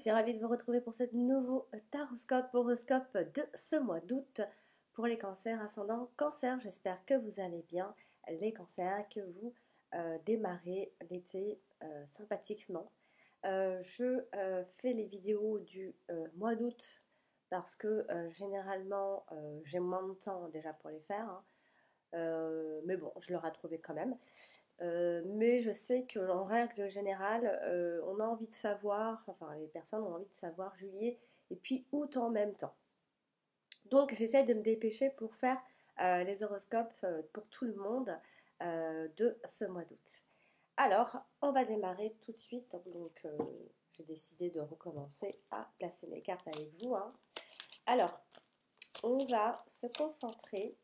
suis ravie de vous retrouver pour ce nouveau horoscope de ce mois d'août pour les cancers ascendant cancer. J'espère que vous allez bien, les cancers, que vous démarrez l'été sympathiquement. Je fais les vidéos du mois d'août parce que généralement j'ai moins de temps déjà pour les faire, hein. Mais bon, je le retrouvé quand même. Mais je sais qu'en règle générale, on a envie de savoir, enfin les personnes ont envie de savoir juillet et puis août en même temps. Donc j'essaie de me dépêcher pour faire les horoscopes pour tout le monde de ce mois d'août. Alors, on va démarrer tout de suite. Donc j'ai décidé de recommencer à placer mes cartes avec vous, hein. Alors, on va se concentrer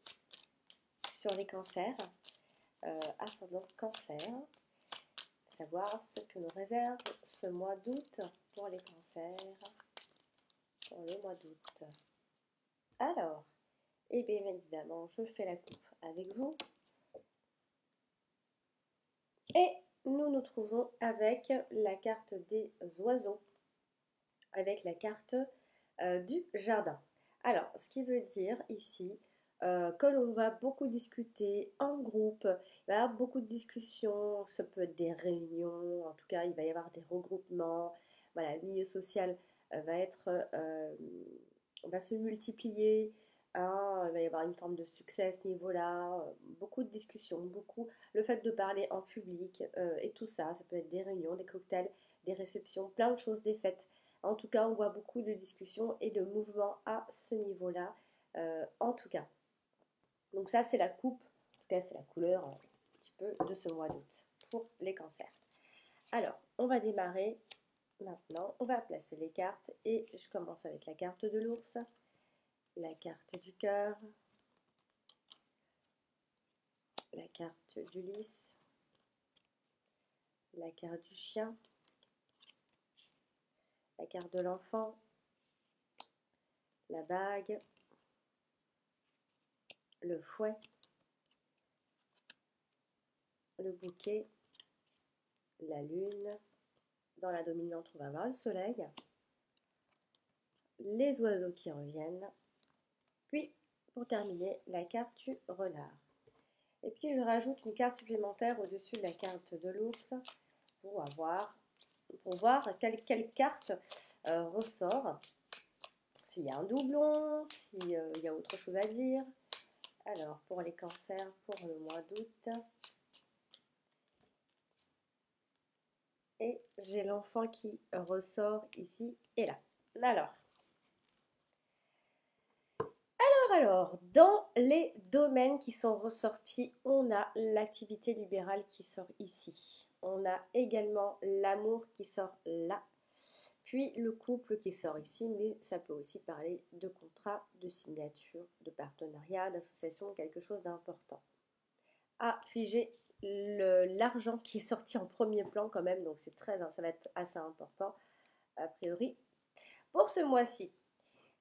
sur les cancers, ascendant cancer. Savoir ce que nous réserve ce mois d'août pour les cancers, pour le mois d'août. Alors, et bien évidemment, je fais la coupe avec vous. Et nous nous trouvons avec la carte des oiseaux, avec la carte du jardin. Alors, ce qui veut dire ici que l'on va beaucoup discuter en groupe, il va y avoir beaucoup de discussions, ça peut être des réunions, en tout cas il va y avoir des regroupements, voilà, le milieu social va se multiplier, hein, il va y avoir une forme de succès à ce niveau-là, beaucoup de discussions, beaucoup, le fait de parler en public et tout ça, ça peut être des réunions, des cocktails, des réceptions, plein de choses, des fêtes. En tout cas, on voit beaucoup de discussions et de mouvements à ce niveau-là, en tout cas. Donc ça, c'est la coupe, en tout cas, c'est la couleur un petit peu de ce mois d'août pour les cancers. Alors, on va démarrer maintenant. On va placer les cartes et je commence avec la carte de l'ours, la carte du cœur, la carte du lys, la carte du chien, la carte de l'enfant, la bague, le fouet, le bouquet, la lune. Dans la dominante, on va voir le soleil, les oiseaux qui reviennent, puis pour terminer, la carte du renard. Et puis je rajoute une carte supplémentaire au-dessus de la carte de l'ours pour voir quelle carte ressort, s'il y a un doublon, s'il y a autre chose à dire. Alors pour les cancers pour le mois d'août, et j'ai l'enfant qui ressort ici et là. Alors, dans les domaines qui sont ressortis, on a l'activité libérale qui sort ici. On a également l'amour qui sort là. Puis le couple qui sort ici, mais ça peut aussi parler de contrat, de signature, de partenariat, d'association, quelque chose d'important. Ah, puis j'ai l'argent qui est sorti en premier plan quand même, donc ça va être assez important, a priori, pour ce mois-ci.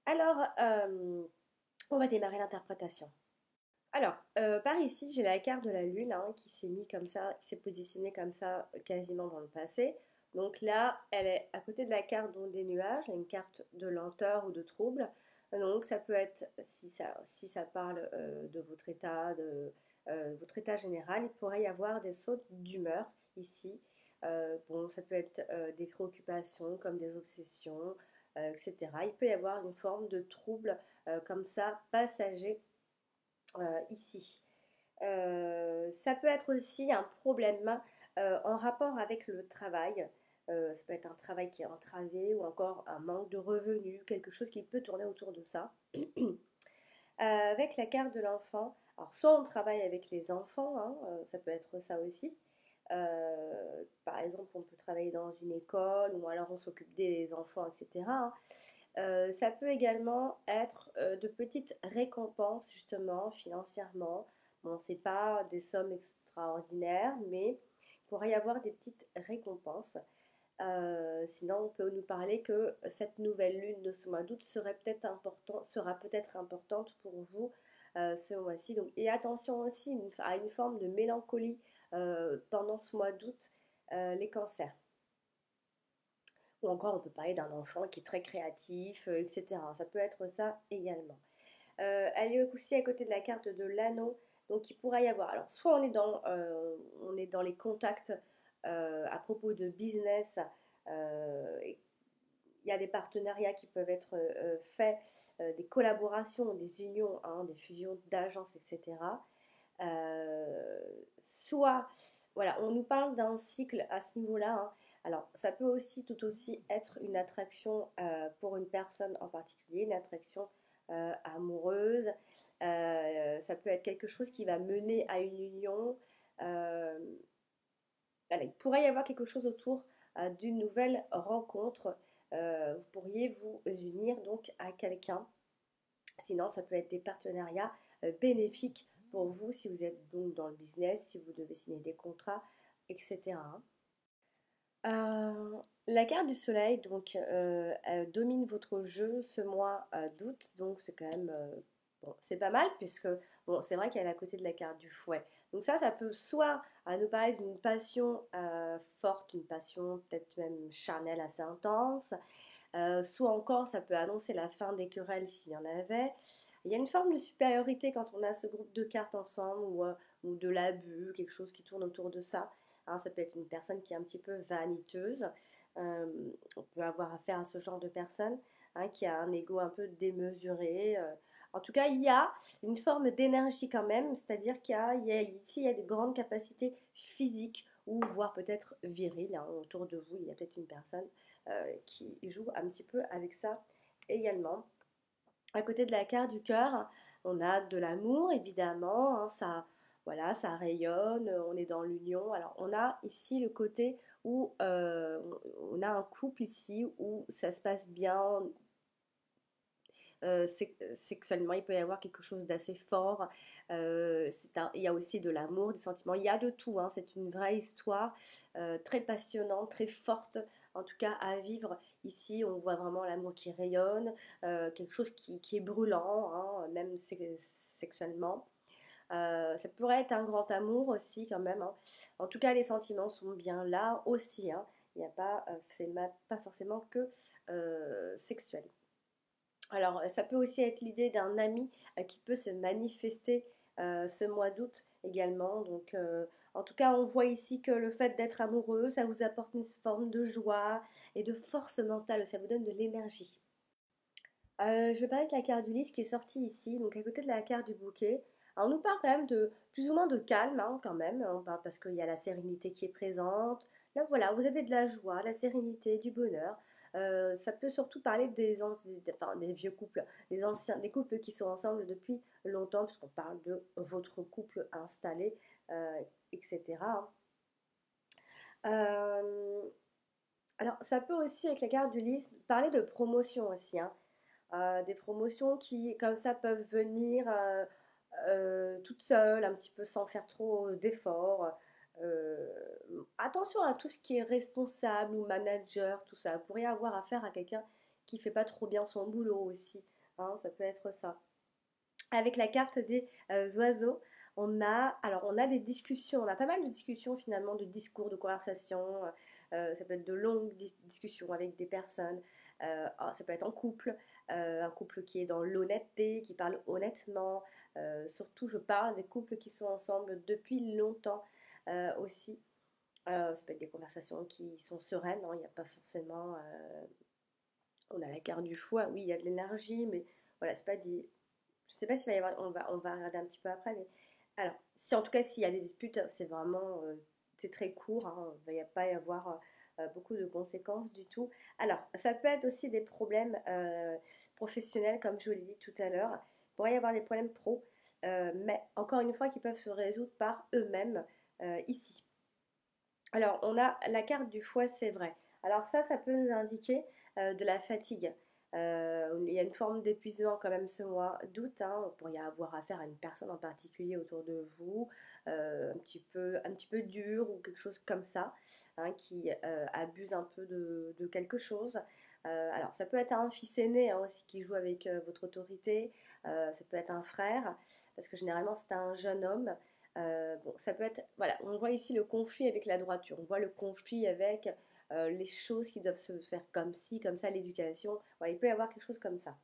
Alors, on va démarrer l'interprétation. Alors, par ici, j'ai la carte de la lune, hein, qui s'est mise comme ça, qui s'est positionnée comme ça quasiment dans le passé. Donc là, elle est à côté de la carte des nuages, une carte de lenteur ou de trouble. Donc ça peut être, si ça parle de votre état général, il pourrait y avoir des sautes d'humeur ici. Bon, ça peut être des préoccupations comme des obsessions, etc. Il peut y avoir une forme de trouble comme ça, passager ici. Ça peut être aussi un problème en rapport avec le travail. Ça peut être un travail qui est entravé ou encore un manque de revenus, quelque chose qui peut tourner autour de ça. Avec la carte de l'enfant, alors soit on travaille avec les enfants, hein, ça peut être ça aussi. Par exemple, on peut travailler dans une école ou alors on s'occupe des enfants, etc. Ça peut également être de petites récompenses justement financièrement. Bon, c'est pas des sommes extraordinaires, mais il pourrait y avoir des petites récompenses. Sinon, on peut nous parler que cette nouvelle lune de ce mois d'août sera peut-être importante pour vous ce mois-ci. Donc, et attention aussi à une forme de mélancolie pendant ce mois d'août, les cancers. Ou encore, on peut parler d'un enfant qui est très créatif, etc. Ça peut être ça également. Elle est aussi à côté de la carte de l'anneau. Donc, il pourrait y avoir. Alors, soit on est dans les contacts à propos de business. Il y a des partenariats qui peuvent être faits, des collaborations, des unions, hein, des fusions d'agences, etc. Soit, voilà, on nous parle d'un cycle à ce niveau-là, hein. Alors, ça peut aussi tout aussi être une attraction pour une personne en particulier, une attraction amoureuse. Ça peut être quelque chose qui va mener à une union. Euh, voilà, il pourrait y avoir quelque chose autour d'une nouvelle rencontre. Vous pourriez vous unir donc à quelqu'un. Sinon, ça peut être des partenariats bénéfiques pour vous si vous êtes donc dans le business, si vous devez signer des contrats, etc. La carte du soleil, donc, elle domine votre jeu ce mois d'août, donc c'est quand même, bon, c'est pas mal puisque, bon, c'est vrai qu'elle est à côté de la carte du fouet. Donc ça peut soit nous parler d'une passion forte, une passion peut-être même charnelle assez intense, soit encore ça peut annoncer la fin des querelles s'il y en avait. Il y a une forme de supériorité quand on a ce groupe de cartes ensemble ou de l'abus, quelque chose qui tourne autour de ça. Hein, ça peut être une personne qui est un petit peu vaniteuse. Euh, on peut avoir affaire à ce genre de personne, hein, qui a un ego un peu démesuré. En tout cas, il y a une forme d'énergie quand même, c'est-à-dire ici il y a de grandes capacités physiques ou voire peut-être viriles, hein. Autour de vous, il y a peut-être une personne qui joue un petit peu avec ça également. À côté de la carte du cœur, on a de l'amour évidemment, hein, ça, voilà, ça rayonne, on est dans l'union. Alors on a ici le côté où on a un couple ici où ça se passe bien, sexuellement, il peut y avoir quelque chose d'assez fort. Il y a aussi de l'amour, des sentiments, il y a de tout, hein. C'est une vraie histoire très passionnante, très forte, en tout cas à vivre. Ici, on voit vraiment l'amour qui rayonne, quelque chose qui est brûlant, hein, même sexuellement. Ça pourrait être un grand amour aussi quand même, hein. En tout cas, les sentiments sont bien là aussi, hein. Il n'y a pas, c'est pas forcément que sexuel. Alors, ça peut aussi être l'idée d'un ami qui peut se manifester ce mois d'août également. Donc, en tout cas, on voit ici que le fait d'être amoureux, ça vous apporte une forme de joie et de force mentale, ça vous donne de l'énergie. Je vais parler de la carte du lys qui est sortie ici, donc à côté de la carte du bouquet. Alors, on nous parle quand même de plus ou moins de calme, hein, quand même, on parle parce qu'il y a la sérénité qui est présente. Là, voilà, vous avez de la joie, la sérénité, du bonheur. Ça peut surtout parler enfin, des vieux couples, des anciens, des couples qui sont ensemble depuis longtemps, puisqu'on parle de votre couple installé, etc. Euh, alors, ça peut aussi, avec la carte du lys, parler de promotion aussi, hein. Des promotions qui, comme ça, peuvent venir toutes seules, un petit peu sans faire trop d'efforts. Euh, Attention à tout ce qui est responsable ou manager, tout ça. Vous pourriez avoir affaire à quelqu'un qui fait pas trop bien son boulot aussi, hein, ça peut être ça. Avec la carte des oiseaux, on a des discussions, on a pas mal de discussions finalement, de discours, de conversations. Ça peut être de longues discussions avec des personnes. Ça peut être en couple, un couple qui est dans l'honnêteté, qui parle honnêtement. Surtout, je parle des couples qui sont ensemble depuis longtemps aussi. Ça peut être des conversations qui sont sereines, hein. Il n'y a pas forcément. On a la carte du foie, oui, il y a de l'énergie, mais voilà, c'est pas dit. Je sais pas s'il va y avoir, on va regarder un petit peu après, mais alors, si en tout cas s'il y a des disputes, c'est vraiment, c'est très court, hein, il va pas y avoir beaucoup de conséquences du tout. Alors, ça peut être aussi des problèmes professionnels, comme je vous l'ai dit tout à l'heure. Il pourrait y avoir des problèmes pro, mais encore une fois, qui peuvent se résoudre par eux-mêmes ici. Alors, on a la carte du foie, c'est vrai. Alors ça peut nous indiquer de la fatigue. Il y a une forme d'épuisement quand même ce mois d'août, hein. Vous pourriez avoir affaire à une personne en particulier autour de vous, un petit peu dur ou quelque chose comme ça, hein, qui abuse un peu de quelque chose. Alors ça peut être un fils aîné, hein, aussi qui joue avec votre autorité. Ça peut être un frère, parce que généralement c'est un jeune homme. Bon, ça peut être, voilà, on voit ici le conflit avec la droiture, on voit le conflit avec les choses qui doivent se faire comme ci, comme ça, l'éducation. Voilà, il peut y avoir quelque chose comme ça.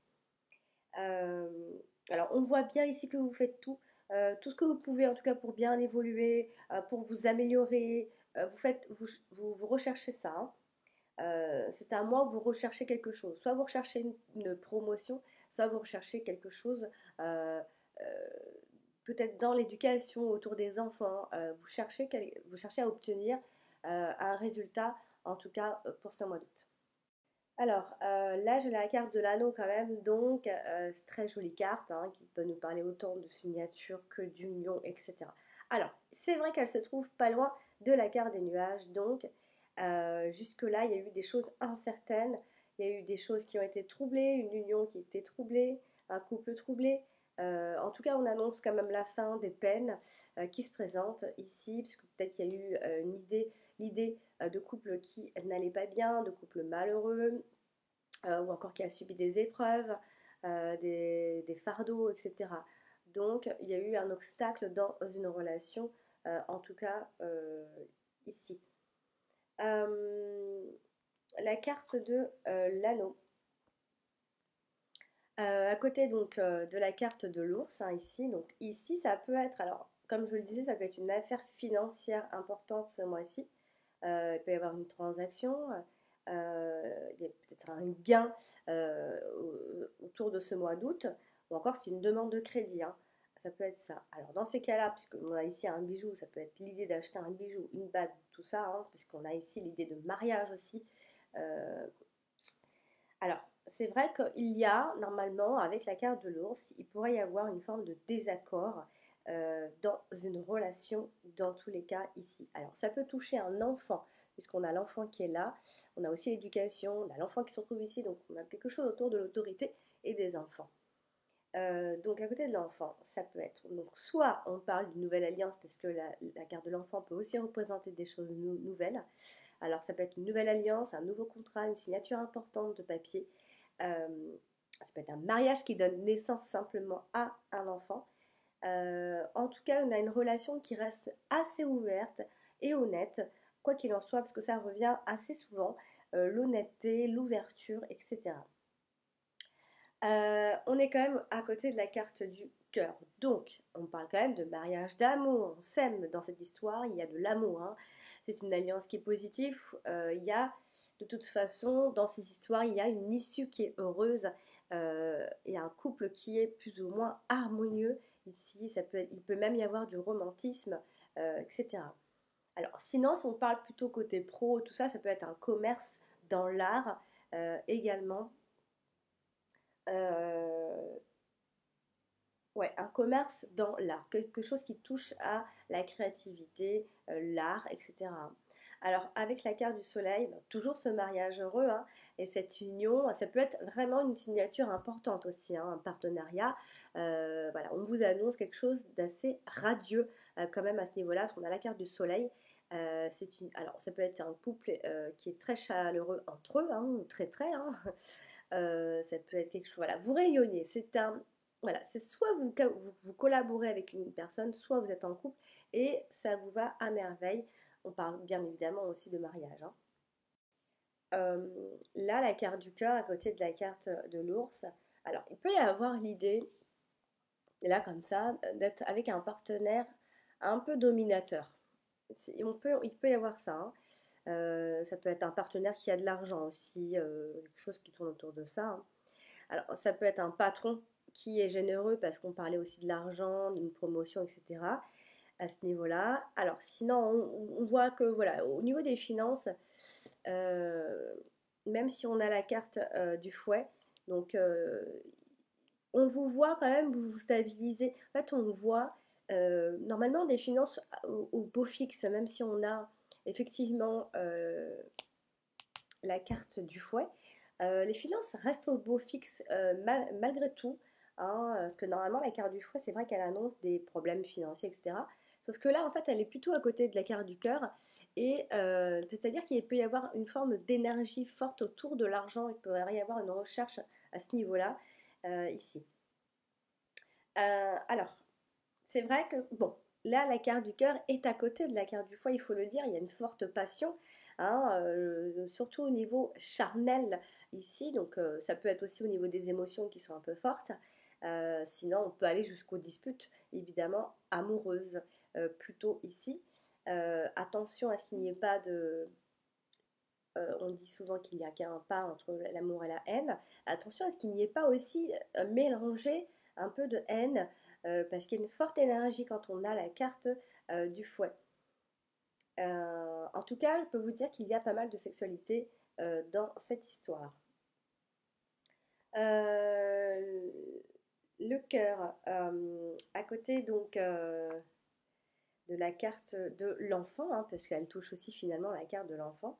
Euh, alors, on voit bien ici que vous faites tout ce que vous pouvez, en tout cas pour bien évoluer, pour vous améliorer. Vous recherchez ça, hein. C'est un mois où vous recherchez quelque chose. Soit vous recherchez une promotion, soit vous recherchez quelque chose, euh, euh, peut-être dans l'éducation, autour des enfants. Vous cherchez à obtenir un résultat, en tout cas pour ce mois d'août. Alors, là, j'ai la carte de l'anneau quand même, donc c'est très jolie carte, hein, qui peut nous parler autant de signature que d'union, etc. Alors, c'est vrai qu'elle se trouve pas loin de la carte des nuages, donc jusque-là, il y a eu des choses incertaines, il y a eu des choses qui ont été troublées, une union qui était troublée, un couple troublé. En tout cas, on annonce quand même la fin des peines qui se présentent ici, puisque peut-être qu'il y a eu l'idée de couple qui n'allait pas bien, de couple malheureux, ou encore qui a subi des épreuves, des fardeaux, etc. Donc il y a eu un obstacle dans une relation, en tout cas ici. Euh, la carte de l'anneau. À côté donc de la carte de l'ours, hein, ici, donc ici ça peut être, alors comme je le disais, ça peut être une affaire financière importante ce mois-ci. Il peut y avoir une transaction, il y a peut-être un gain autour de ce mois d'août, ou encore c'est une demande de crédit, hein. Ça peut être ça. Alors dans ces cas-là, puisqu'on a ici un bijou, ça peut être l'idée d'acheter un bijou, une bague, tout ça, hein, puisqu'on a ici l'idée de mariage aussi. Euh, alors, c'est vrai qu'il y a, normalement, avec la carte de l'ours, il pourrait y avoir une forme de désaccord dans une relation, dans tous les cas ici. Alors, ça peut toucher un enfant, puisqu'on a l'enfant qui est là, on a aussi l'éducation, on a l'enfant qui se retrouve ici, donc on a quelque chose autour de l'autorité et des enfants. Donc à côté de l'enfant, ça peut être, donc soit on parle d'une nouvelle alliance, parce que la carte de l'enfant peut aussi représenter des choses nouvelles. Alors ça peut être une nouvelle alliance, un nouveau contrat, une signature importante de papier. Ça peut être un mariage qui donne naissance simplement à un enfant. En tout cas, on a une relation qui reste assez ouverte et honnête, quoi qu'il en soit, parce que ça revient assez souvent, l'honnêteté, l'ouverture, etc. On est quand même à côté de la carte du cœur. Donc, on parle quand même de mariage d'amour. On s'aime dans cette histoire, il y a de l'amour, hein. C'est une alliance qui est positive. Il y a, de toute façon, dans ces histoires, il y a une issue qui est heureuse. Il y a un couple qui est plus ou moins harmonieux. Ici, il peut même y avoir du romantisme, etc. Alors, sinon, si on parle plutôt côté pro, tout ça, ça peut être un commerce dans l'art également. Euh, ouais, un commerce dans l'art, quelque chose qui touche à la créativité, l'art, etc. Alors, avec la carte du soleil, ben, toujours ce mariage heureux, hein, et cette union, ça peut être vraiment une signature importante aussi, hein, un partenariat. Voilà, on vous annonce quelque chose d'assez radieux quand même à ce niveau-là, parce qu'on a la carte du soleil. Alors, ça peut être un couple qui est très chaleureux entre eux, hein, ou très, hein. Ça peut être quelque chose. Voilà, vous rayonnez. Voilà, c'est soit vous collaborez avec une personne, soit vous êtes en couple et ça vous va à merveille. On parle bien évidemment aussi de mariage, hein. Là, la carte du cœur à côté de la carte de l'ours. Alors, il peut y avoir l'idée, là comme ça, d'être avec un partenaire un peu dominateur. Il peut y avoir ça, hein. Ça peut être un partenaire qui a de l'argent aussi, quelque chose qui tourne autour de ça, hein. Alors, ça peut être un patron qui est généreux parce qu'on parlait aussi de l'argent, d'une promotion, etc. à ce niveau-là. Alors, sinon, on voit que, voilà, au niveau des finances, euh, même si on a la carte du fouet, donc on vous voit quand même, vous vous stabilisez. En fait, on voit normalement des finances au beau fixe, même si on a effectivement la carte du fouet. Les finances restent au beau fixe malgré tout, hein, parce que normalement la carte du fouet, c'est vrai qu'elle annonce des problèmes financiers, etc. Sauf que là, en fait, elle est plutôt à côté de la carte du cœur, et c'est-à-dire qu'il peut y avoir une forme d'énergie forte autour de l'argent, il pourrait y avoir une recherche à ce niveau-là, ici. Alors, c'est vrai que, bon, là, la carte du cœur est à côté de la carte du foie, il faut le dire, il y a une forte passion. hein, surtout au niveau charnel ici, donc ça peut être aussi au niveau des émotions qui sont un peu fortes. Sinon, on peut aller jusqu'aux disputes, évidemment, amoureuses, plutôt ici. Attention à ce qu'il n'y ait pas de... on dit souvent qu'il n'y a qu'un pas entre l'amour et la haine. Attention à ce qu'il n'y ait pas aussi mélangé un peu de haine, parce qu'il y a une forte énergie quand on a la carte du fouet. En tout cas, je peux vous dire qu'il y a pas mal de sexualité dans cette histoire. Euh, le cœur, à côté donc de la carte de l'enfant, hein, parce qu'elle touche aussi finalement la carte de l'enfant.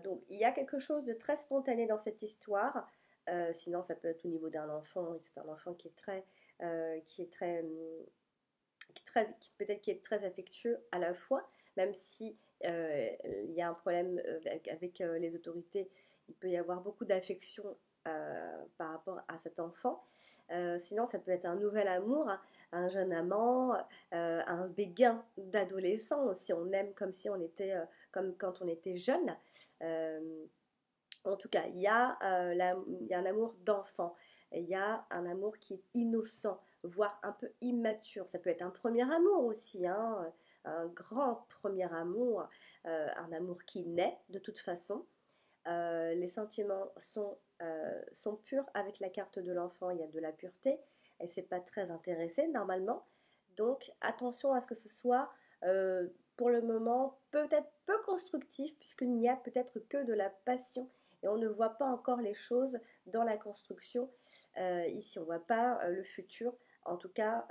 Donc il y a quelque chose de très spontané dans cette histoire. Sinon, ça peut être au niveau d'un enfant. C'est un enfant qui est très, qui est très, peut-être qui est très affectueux à la fois, même si il y a un problème avec les autorités. Il peut y avoir beaucoup d'affection par rapport à cet enfant. Sinon, ça peut être un nouvel amour, hein, un jeune amant, un béguin d'adolescent, si on aime comme si on était comme quand on était jeune. Euh, en tout cas, il y a un amour d'enfant, il y a un amour qui est innocent, voire un peu immature. Ça peut être un premier amour aussi, hein, un grand premier amour, un amour qui naît de toute façon. Les sentiments sont purs. Avec la carte de l'enfant, il y a de la pureté. Elle ne s'est pas très intéressée normalement. Donc attention à ce que ce soit pour le moment peut-être peu constructif, puisqu'il n'y a peut-être que de la passion et on ne voit pas encore les choses dans la construction. Ici, on ne voit pas le futur, en tout cas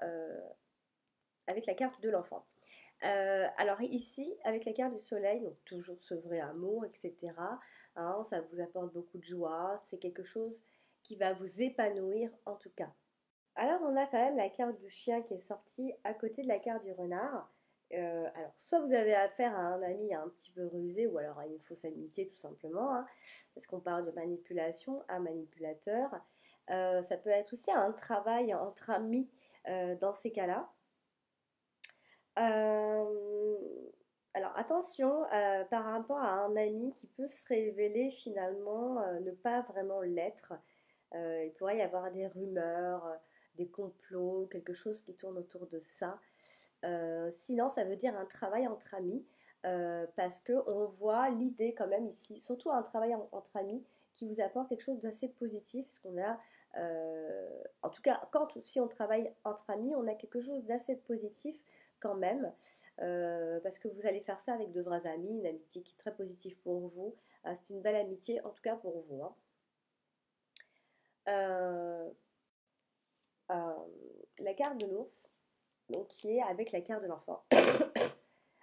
avec la carte de l'enfant. Alors ici, avec la carte du soleil, donc toujours ce vrai amour, etc., hein, ça vous apporte beaucoup de joie, c'est quelque chose qui va vous épanouir en tout cas. Alors on a quand même la carte du chien qui est sortie à côté de la carte du renard. Alors soit vous avez affaire à un ami un petit peu rusé ou alors à une fausse amitié tout simplement, hein, parce qu'on parle de manipulation, un manipulateur. Ça peut être aussi un travail entre amis dans ces cas-là. Euh, alors attention par rapport à un ami qui peut se révéler finalement ne pas vraiment l'être. Il pourrait y avoir des rumeurs, des complots, quelque chose qui tourne autour de ça. Sinon, ça veut dire un travail entre amis, parce qu'on voit l'idée quand même ici, surtout un travail entre amis qui vous apporte quelque chose d'assez positif, parce qu'on a, en tout cas, quand aussi on travaille entre amis, on a quelque chose d'assez positif quand même, parce que vous allez faire ça avec de vrais amis, une amitié qui est très positive pour vous. C'est une belle amitié, en tout cas pour vous, hein. Euh, euh, la carte de l'ours, donc qui est avec la carte de l'enfant.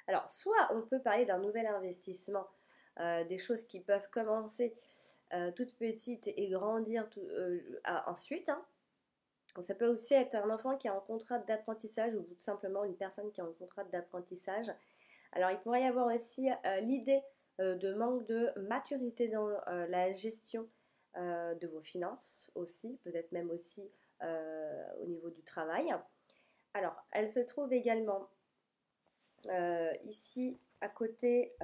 Alors, soit on peut parler d'un nouvel investissement, des choses qui peuvent commencer toutes petites et grandir ensuite, hein. Donc, ça peut aussi être un enfant qui est en contrat d'apprentissage ou tout simplement une personne qui est en contrat d'apprentissage. Alors, il pourrait y avoir aussi l'idée de manque de maturité dans la gestion de vos finances aussi, peut-être même aussi au niveau du travail. Alors, elle se trouve également ici à côté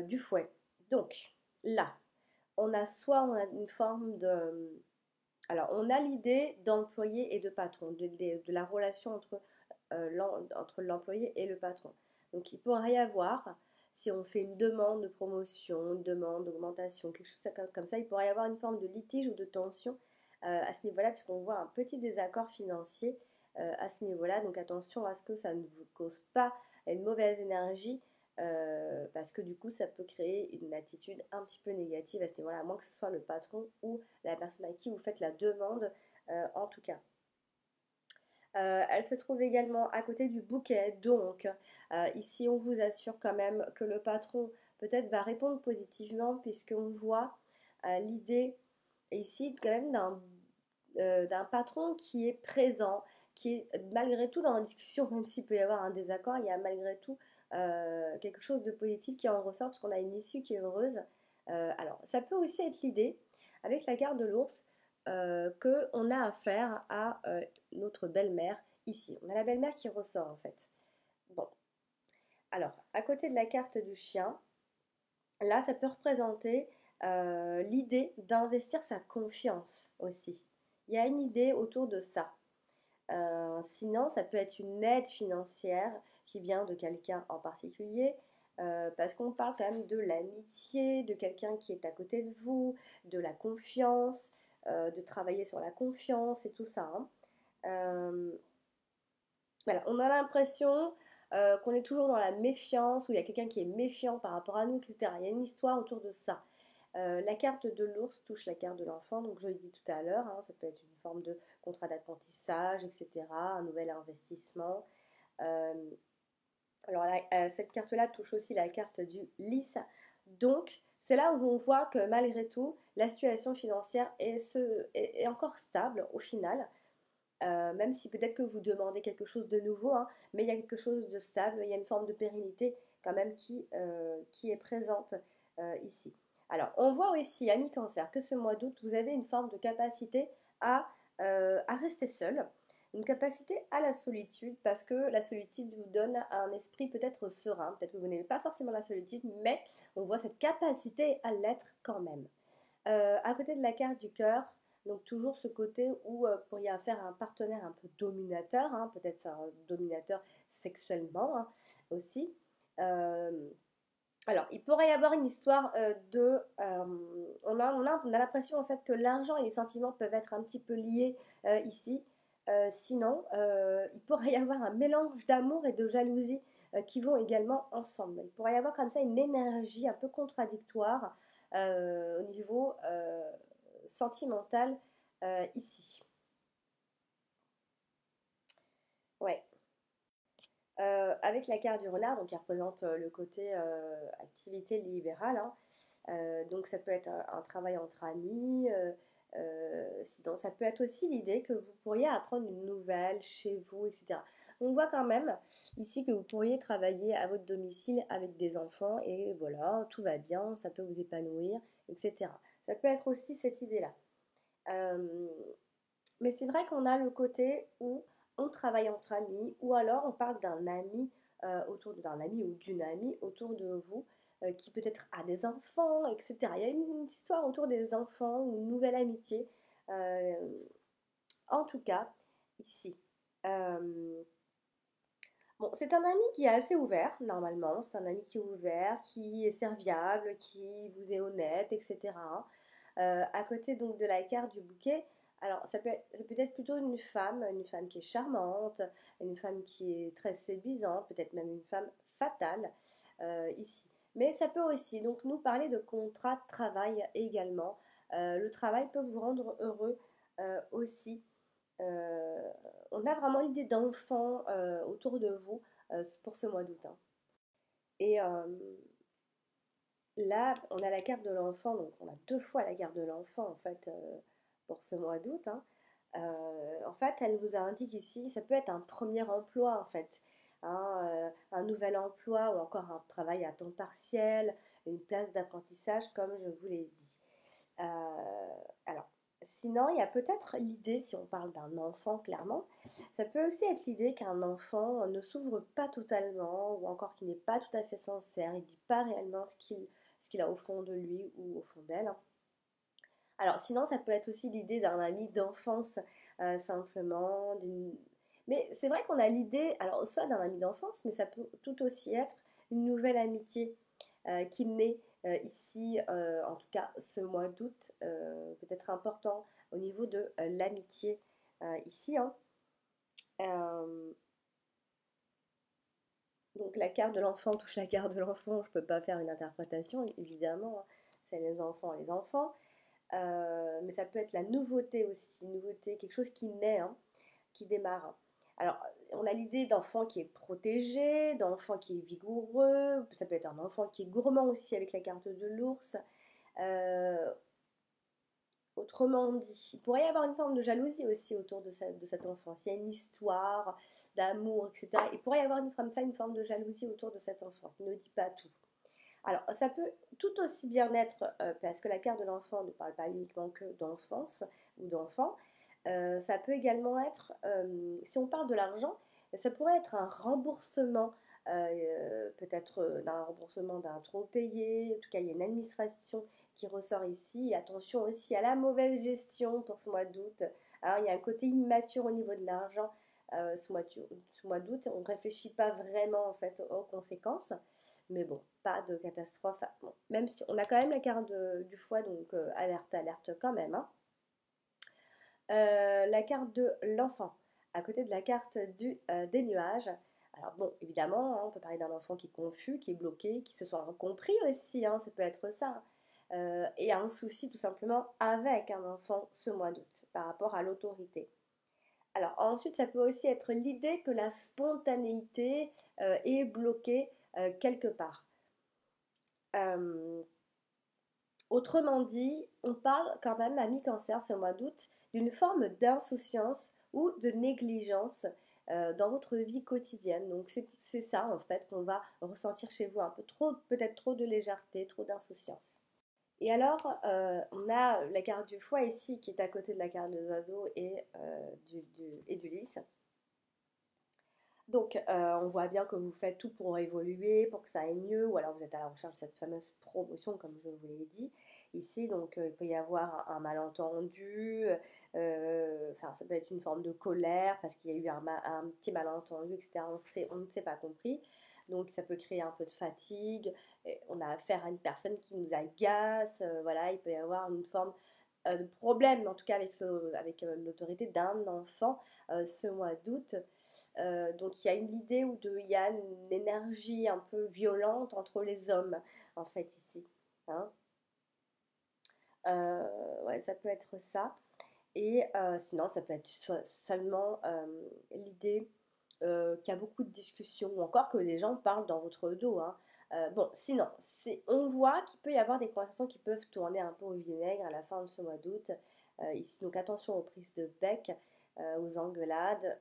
du fouet. Donc, là, on a une forme de... Alors, on a l'idée d'employé et de patron, de la relation entre l'employé et le patron. Donc, il pourrait y avoir, si on fait une demande de promotion, une demande d'augmentation, quelque chose comme ça, il pourrait y avoir une forme de litige ou de tension à ce niveau-là, puisqu'on voit un petit désaccord financier à ce niveau-là. Donc, attention à ce que ça ne vous cause pas une mauvaise énergie, parce que du coup, ça peut créer une attitude un petit peu négative à ce niveau-là, à moins que ce soit le patron ou la personne à qui vous faites la demande, en tout cas. Elle se trouve également à côté du bouquet, donc ici on vous assure quand même que le patron peut-être va répondre positivement puisqu'on voit l'idée ici quand même d'un patron qui est présent, qui est malgré tout dans la discussion, même s'il peut y avoir un désaccord, il y a malgré tout quelque chose de positif qui en ressort parce qu'on a une issue qui est heureuse. Alors ça peut aussi être l'idée avec la carte de l'ours qu'on a affaire à notre belle-mère ici. On a la belle-mère qui ressort en fait. Bon. Alors, à côté de la carte du chien, là, ça peut représenter l'idée d'investir sa confiance aussi. Il y a une idée autour de ça. Sinon, ça peut être une aide financière qui vient de quelqu'un en particulier, parce qu'on parle quand même de l'amitié, de quelqu'un qui est à côté de vous, de la confiance, de travailler sur la confiance et tout ça, hein. Euh, voilà, on a l'impression qu'on est toujours dans la méfiance, où il y a quelqu'un qui est méfiant par rapport à nous, etc. Il y a une histoire autour de ça. La carte de l'ours touche la carte de l'enfant, donc je l'ai dit tout à l'heure, hein, ça peut être une forme de contrat d'apprentissage, etc., un nouvel investissement. Euh, alors cette carte-là touche aussi la carte du lys, donc c'est là où on voit que malgré tout, la situation financière est encore stable au final. Même si peut-être que vous demandez quelque chose de nouveau, hein, mais il y a quelque chose de stable, il y a une forme de pérennité quand même qui est présente ici. Alors, on voit aussi, ami Cancer, que ce mois d'août, vous avez une forme de capacité à rester seul, une capacité à la solitude, parce que la solitude vous donne un esprit peut-être serein, peut-être que vous n'aimez pas forcément la solitude, mais on voit cette capacité à l'être quand même. À côté de la carte du cœur, donc toujours ce côté où vous pourriez faire un partenaire un peu dominateur, hein, peut-être c'est un dominateur sexuellement, hein, aussi. Euh, alors, il pourrait y avoir une histoire on a l'impression en fait que l'argent et les sentiments peuvent être un petit peu liés ici. Sinon, il pourrait y avoir un mélange d'amour et de jalousie qui vont également ensemble. Il pourrait y avoir comme ça une énergie un peu contradictoire au niveau sentimental ici. Ouais. Avec la carte du renard, donc qui représente le côté activité libérale, hein. Donc ça peut être un travail entre amis, sinon ça peut être aussi l'idée que vous pourriez apprendre une nouvelle chez vous, etc. On voit quand même ici que vous pourriez travailler à votre domicile avec des enfants et voilà, tout va bien, ça peut vous épanouir, etc. Ça peut être aussi cette idée-là. Euh, mais c'est vrai qu'on a le côté où on travaille entre amis, ou alors on parle d'un ami d'un ami ou d'une amie autour de vous, qui peut-être a des enfants, etc. Il y a une histoire autour des enfants ou une nouvelle amitié. Euh, en tout cas, ici. Euh, bon, c'est un ami qui est assez ouvert, normalement. C'est un ami qui est ouvert, qui est serviable, qui vous est honnête, etc. À côté donc de la carte du bouquet, alors ça peut être plutôt une femme qui est charmante, une femme qui est très séduisante, peut-être même une femme fatale ici. Mais ça peut aussi donc nous parler de contrat de travail également. Le travail peut vous rendre heureux aussi. Euh, on a vraiment l'idée d'enfants autour de vous pour ce mois d'août, hein. Et là, on a la carte de l'enfant, donc on a deux fois la carte de l'enfant en fait pour ce mois d'août, hein. En fait, elle nous indique ici, ça peut être un premier emploi en fait, hein, un nouvel emploi ou encore un travail à temps partiel, une place d'apprentissage comme je vous l'ai dit. Alors, sinon, il y a peut-être l'idée, si on parle d'un enfant clairement, ça peut aussi être l'idée qu'un enfant ne s'ouvre pas totalement ou encore qu'il n'est pas tout à fait sincère, il ne dit pas réellement ce qu'il a au fond de lui ou au fond d'elle, hein. Alors, sinon, ça peut être aussi l'idée d'un ami d'enfance, simplement. Mais c'est vrai qu'on a l'idée, alors soit d'un ami d'enfance, mais ça peut tout aussi être une nouvelle amitié qui naît ici, en tout cas ce mois d'août, peut-être important au niveau de l'amitié ici, hein. Euh, donc la carte de l'enfant touche la carte de l'enfant, je ne peux pas faire une interprétation, évidemment, hein. C'est les enfants, les enfants. Mais ça peut être la nouveauté aussi, nouveauté, quelque chose qui naît, hein, qui démarre. Alors, on a l'idée d'enfant qui est protégé, d'enfant qui est vigoureux, ça peut être un enfant qui est gourmand aussi avec la carte de l'ours. Euh, Autrement dit, il pourrait y avoir une forme de jalousie aussi autour de cette enfance. Il y a une histoire d'amour, etc. Il pourrait y avoir comme ça une forme de jalousie autour de cet enfant qui ne dit pas tout. Alors, ça peut tout aussi bien être, parce que la carte de l'enfant ne parle pas uniquement que d'enfance ou d'enfant, ça peut également être, si on parle de l'argent, ça pourrait être un remboursement peut-être d'un remboursement d'un trop payé. En tout cas, il y a une administration qui ressort ici. Et attention aussi à la mauvaise gestion pour ce mois d'août. Alors, il y a un côté immature au niveau de l'argent ce mois d'août. On ne réfléchit pas vraiment en fait aux conséquences. Mais bon, pas de catastrophe. Bon, même si on a quand même la carte du foie, donc alerte, alerte quand même. Hein. La carte de l'enfant, à côté de la carte des nuages. Alors bon, évidemment, hein, on peut parler d'un enfant qui est confus, qui est bloqué, qui se sent incompris aussi, hein, ça peut être ça. Et un souci tout simplement avec un enfant ce mois d'août par rapport à l'autorité. Alors ensuite, ça peut aussi être l'idée que la spontanéité est bloquée quelque part. Autrement dit, on parle quand même à mi-cancer ce mois d'août d'une forme d'insouciance ou de négligence dans votre vie quotidienne. Donc c'est ça en fait qu'on va ressentir chez vous, un peu trop, peut-être trop de légèreté, trop d'insouciance. Et alors, on a la carte du foie ici qui est à côté de la carte des oiseaux et du lys. Donc, on voit bien que vous faites tout pour évoluer, pour que ça aille mieux, ou alors vous êtes à la recherche de cette fameuse promotion, comme je vous l'ai dit ici. Donc, il peut y avoir un malentendu, enfin, ça peut être une forme de colère parce qu'il y a eu un petit malentendu, etc. On ne s'est pas compris. Donc, ça peut créer un peu de fatigue. Et on a affaire à une personne qui nous agace. Voilà, il peut y avoir une forme de problème, en tout cas avec l'autorité d'un enfant ce mois d'août. Donc il y a une idée où il y a une énergie un peu violente entre les hommes, en fait, ici. Hein. Ouais, ça peut être ça. Et sinon, ça peut être seulement l'idée qu'il y a beaucoup de discussions, ou encore que les gens parlent dans votre dos. Hein. Bon, sinon, on voit qu'il peut y avoir des conversations qui peuvent tourner un peu au vinaigre à la fin de ce mois d'août. Ici, donc attention aux prises de bec, aux engueulades,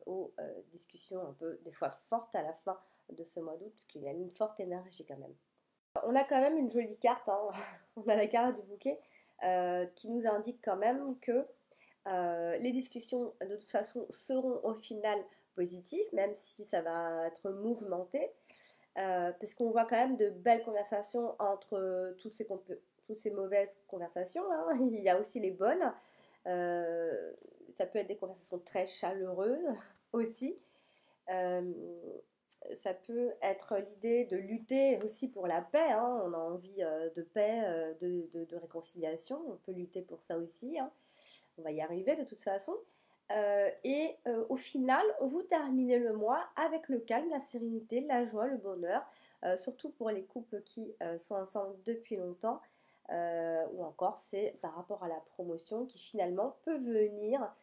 aux discussions un peu des fois fortes à la fin de ce mois d'août, parce qu'il y a une forte énergie quand même. On a quand même une jolie carte, hein. On a la carte du bouquet qui nous indique quand même que les discussions de toute façon seront au final positives, même si ça va être mouvementé, parce qu'on voit quand même de belles conversations entre toutes ces mauvaises conversations. Hein. Il y a aussi les bonnes. Euh, Ça peut être des conversations très chaleureuses aussi. Euh, Ça peut être l'idée de lutter aussi pour la paix. Hein. On a envie de paix, de réconciliation. On peut lutter pour ça aussi. Hein. On va y arriver de toute façon. Au final, vous terminez le mois avec le calme, la sérénité, la joie, le bonheur, surtout pour les couples qui sont ensemble depuis longtemps, ou encore c'est par rapport à la promotion qui finalement peut venir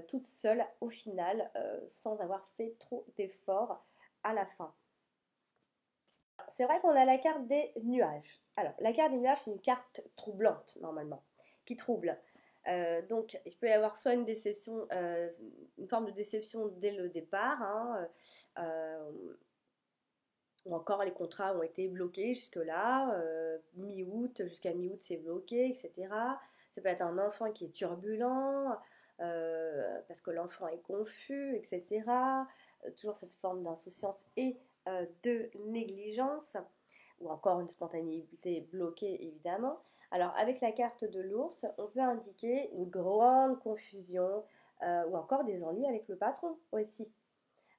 toute seule au final sans avoir fait trop d'efforts à la fin. C'est vrai qu'on a la carte des nuages. Alors, la carte des nuages, c'est une carte troublante normalement, qui trouble. Donc, il peut y avoir soit une déception, une forme de déception dès le départ, hein, ou encore les contrats ont été bloqués jusque-là, mi-août, jusqu'à mi-août c'est bloqué, etc. Ça peut être un enfant qui est turbulent, parce que l'enfant est confus, etc. Toujours cette forme d'insouciance et de négligence, ou encore une spontanéité bloquée évidemment. Alors avec la carte de l'ours, on peut indiquer une grande confusion ou encore des ennuis avec le patron aussi.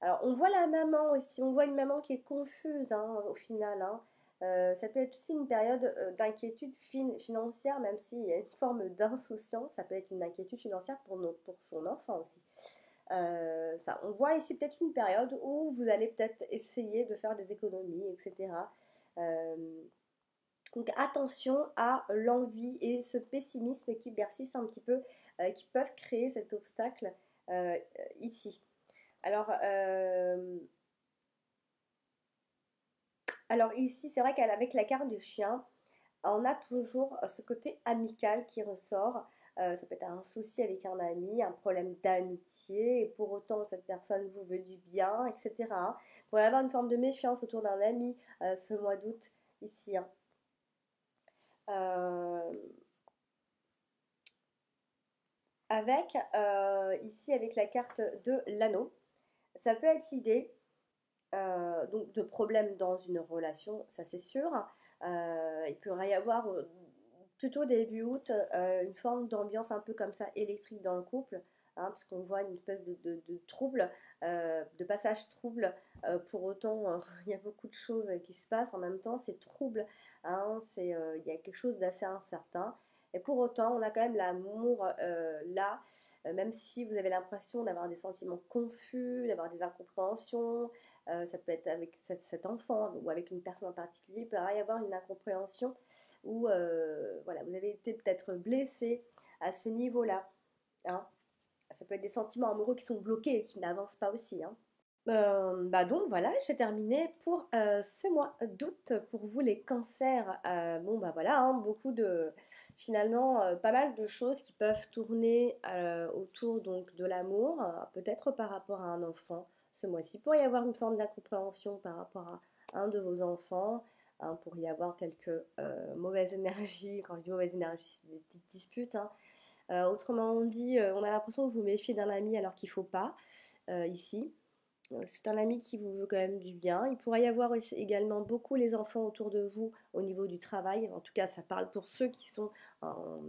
Alors on voit la maman aussi, on voit une maman qui est confuse hein, au final. Hein. Ça peut être aussi une période d'inquiétude financière, même s'il y a une forme d'insouciance, ça peut être une inquiétude financière pour son enfant aussi. Ça, on voit ici peut-être une période où vous allez peut-être essayer de faire des économies, etc. Euh, donc attention à l'envie et ce pessimisme qui persiste un petit peu, qui peuvent créer cet obstacle ici. Alors, alors ici, c'est vrai qu'avec la carte du chien, on a toujours ce côté amical qui ressort. Ça peut être un souci avec un ami, un problème d'amitié, et pour autant cette personne vous veut du bien, etc. Vous pourrait y avoir une forme de méfiance autour d'un ami ce mois d'août ici. Hein. Euh, ici avec la carte de l'anneau, ça peut être l'idée donc de problèmes dans une relation, ça c'est sûr. Il pourrait y avoir plutôt début août une forme d'ambiance un peu comme ça électrique dans le couple, hein, parce qu'on voit une espèce de trouble, de passage trouble. Pour autant, il y a beaucoup de choses qui se passent en même temps, c'est trouble, hein, il y a quelque chose d'assez incertain. Et pour autant, on a quand même l'amour là, même si vous avez l'impression d'avoir des sentiments confus, d'avoir des incompréhensions, ça peut être avec cet enfant ou avec une personne en particulier, il peut y avoir une incompréhension où voilà, vous avez été peut-être blessé à ce niveau-là, hein. Ça peut être des sentiments amoureux qui sont bloqués et qui n'avancent pas aussi, hein. Bah donc voilà, j'ai terminé pour ce mois d'août pour vous les cancers. Bon bah voilà, hein, beaucoup de finalement pas mal de choses qui peuvent tourner autour donc de l'amour, peut-être par rapport à un enfant ce mois-ci. Il pourrait y avoir une forme d'incompréhension par rapport à un de vos enfants. Hein, pour y avoir quelques mauvaises énergies. Quand je dis mauvaises énergies, c'est des petites disputes, hein. Autrement dit, on a l'impression que vous vous méfiez d'un ami alors qu'il ne faut pas ici. C'est un ami qui vous veut quand même du bien. Il pourrait y avoir également beaucoup les enfants autour de vous au niveau du travail. En tout cas, ça parle pour ceux qui sont en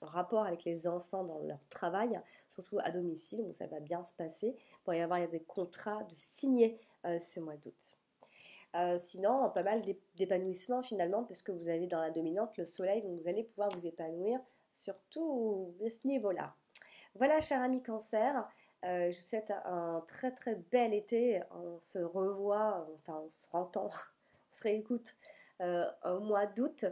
rapport avec les enfants dans leur travail, surtout à domicile, où ça va bien se passer. Il pourrait y avoir des contrats de signer ce mois d'août. Sinon, pas mal d'épanouissement finalement, parce que vous avez dans la dominante le soleil, donc vous allez pouvoir vous épanouir surtout à ce niveau-là. Voilà, cher ami cancer, je vous souhaite un très très bel été. On se revoit, enfin on se entend, on se réécoute au mois d'août.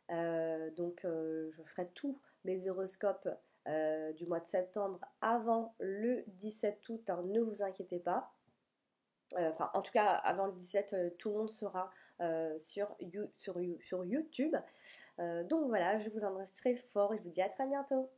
Je ferai tous mes horoscopes du mois de septembre avant le 17 août, hein, ne vous inquiétez pas. Enfin, en tout cas, avant le 17, tout le monde sera sur YouTube. Donc voilà, je vous embrasse très fort et je vous dis à très bientôt.